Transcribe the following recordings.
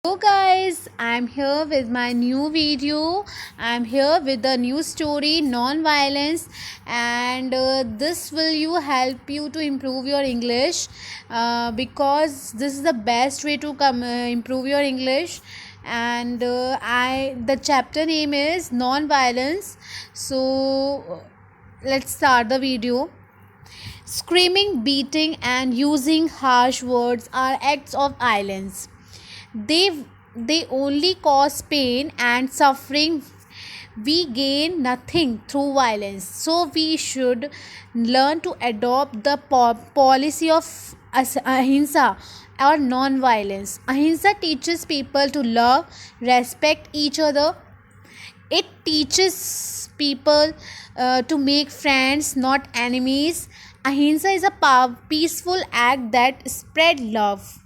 Hello guys, I'm here with my new video. I'm here with the new story non-violence, and this will you help you to improve your English, because this is the best way to improve your English. And I the chapter name is non-violence. So let's start the video. Screaming, beating, and using harsh words are acts of violence. They only cause pain and suffering. We gain nothing through violence. So we should learn to adopt the policy of ahimsa or non-violence. Ahimsa teaches people to love, respect each other. It teaches people to make friends, not enemies. Ahimsa is a peaceful act that spread love.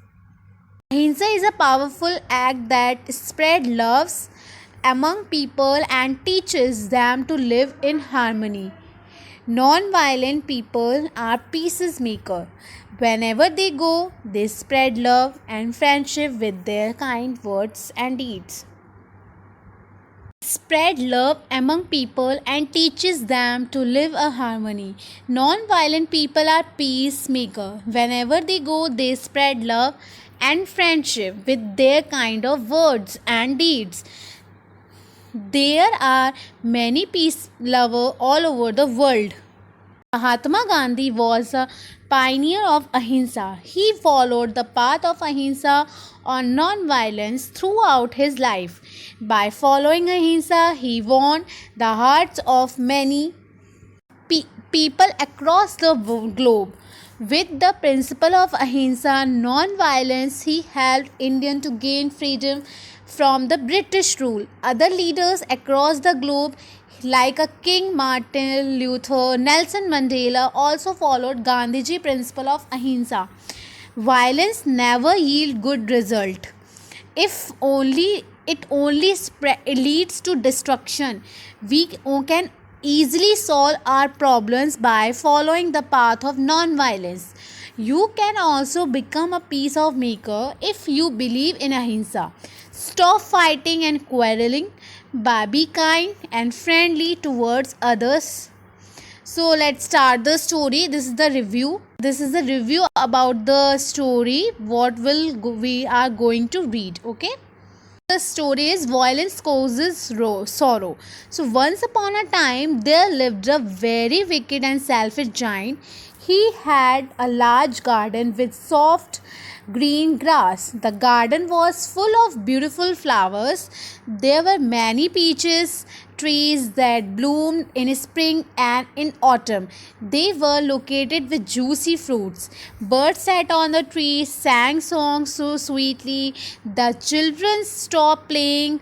Ahimsa is a powerful act that spread loves among people and teaches them to live in harmony. Non-violent people are peacemaker. Whenever they go, they spread love and friendship with their kind words and deeds. Spread love among people and teaches them to live a harmony. Non-violent people are peacemaker. Whenever they go, they spread love and friendship with their kind of words and deeds. There are many peace lovers all over the world. Mahatma Gandhi was a pioneer of ahimsa. He followed the path of ahimsa on non-violence throughout his life. By following ahimsa, he won the hearts of many people across the globe. With the principle of ahimsa, non-violence, he helped India to gain freedom from the British rule. Other leaders across the globe like King Martin Luther, Nelson Mandela also followed Gandhiji principle of ahimsa. Violence never yield good result. If only it only leads to destruction. We can easily solve our problems by following the path of non-violence. You can also become a peace of maker if you believe in ahimsa. Stop fighting and quarreling. Be kind and friendly towards others. So let's start the story. This is the review about the story. We are going to read. Okay. The story is violence causes sorrow. So once upon a time there lived a very wicked and selfish giant. He had a large garden with soft green grass. The garden was full of beautiful flowers. There were many peaches trees that bloomed in spring and in autumn. They were located with juicy fruits. Birds sat on the trees, sang songs so sweetly. The children stopped playing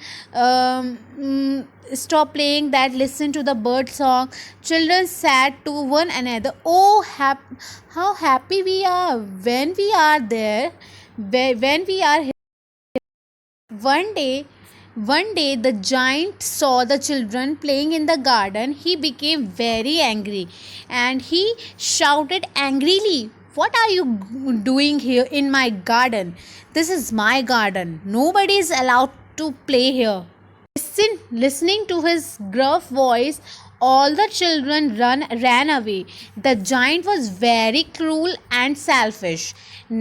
that listened to the bird song. Children said to one another, "Oh, how happy we are when we are there, when we are here." One day, the giant saw the children playing in the garden. He became very angry and he shouted angrily, "What are you doing here in my garden? This is my garden. Nobody is allowed to play here." Listening to his gruff voice, all the children ran away. The giant was very cruel and selfish.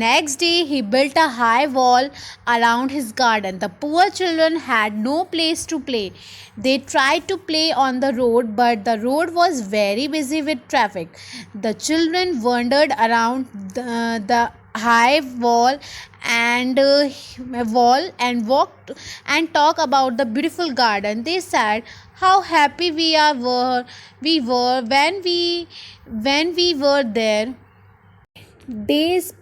Next day, he built a high wall around his garden. The poor children had no place to play. They tried to play on the road, but the road was very busy with traffic. The children wandered around the high wall and walked and talked about the beautiful garden. They said how happy we were when we were there. Days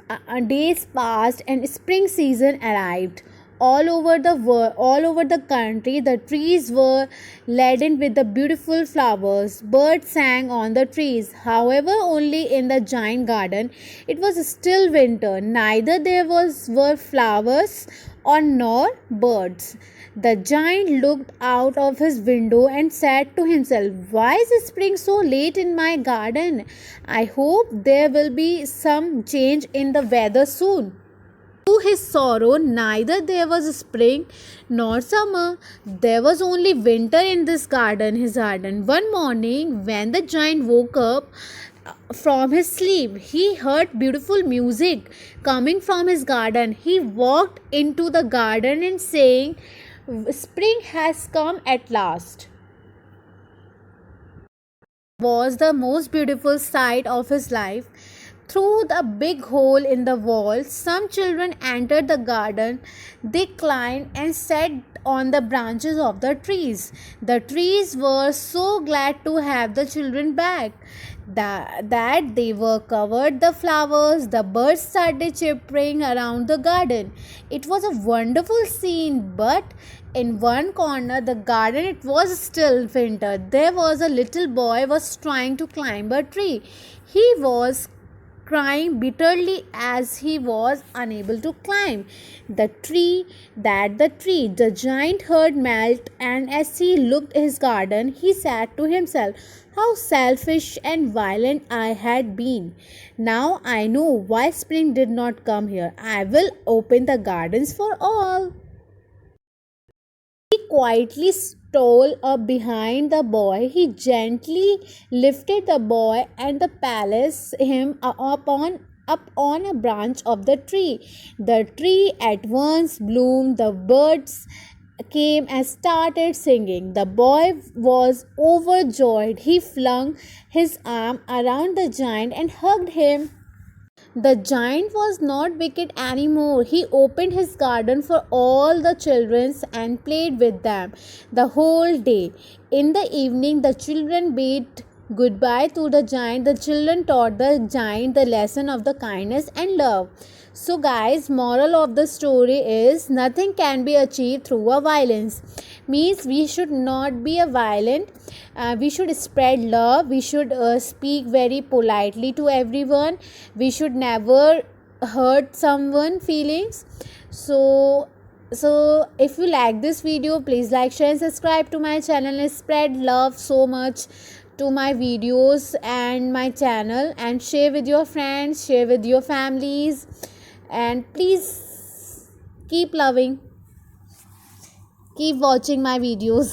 passed and spring season arrived. All over the country, the trees were laden with the beautiful flowers. Birds sang on the trees. However, only in the giant garden, it was still winter. Neither there were flowers or nor birds. The giant looked out of his window and said to himself, "Why is spring so late in my garden? I hope there will be some change in the weather soon." To his sorrow, neither there was spring nor summer. There was only winter in his garden. One morning, when the giant woke up from his sleep, he heard beautiful music coming from his garden. He walked into the garden and saying, "Spring has come at last." Was the most beautiful sight of his life. Through the big hole in the wall, some children entered the garden. They climbed and sat on the branches of the trees. The trees were so glad to have the children back that they were covered the flowers. The birds started chirping around the garden. It was a wonderful scene, but in one corner the garden it was still winter. There was a little boy was trying to climb a tree. He was crying bitterly as he was unable to climb the tree. The giant heard melt, and as he looked his garden, he said to himself, "How selfish and violent I had been. Now I know why spring did not come here. I will open the gardens for all." He quietly stole up behind the boy. He gently lifted the boy and the placed him up on a branch of the tree. The tree at once bloomed. The birds came and started singing. The boy was overjoyed. He flung his arm around the giant and hugged him. The giant was not wicked anymore. He opened his garden for all the children and played with them the whole day. In the evening, the children bade goodbye to the giant. The children taught the giant the lesson of the kindness and love. So, guys, moral of the story is nothing can be achieved through a violence. Means we should not be a violent. We should spread love. We should speak very politely to everyone. We should never hurt someone feelings. So if you like this video, please like, share and subscribe to my channel and spread love so much to my videos and my channel, and share with your friends, share with your families, and please keep loving, keep watching my videos.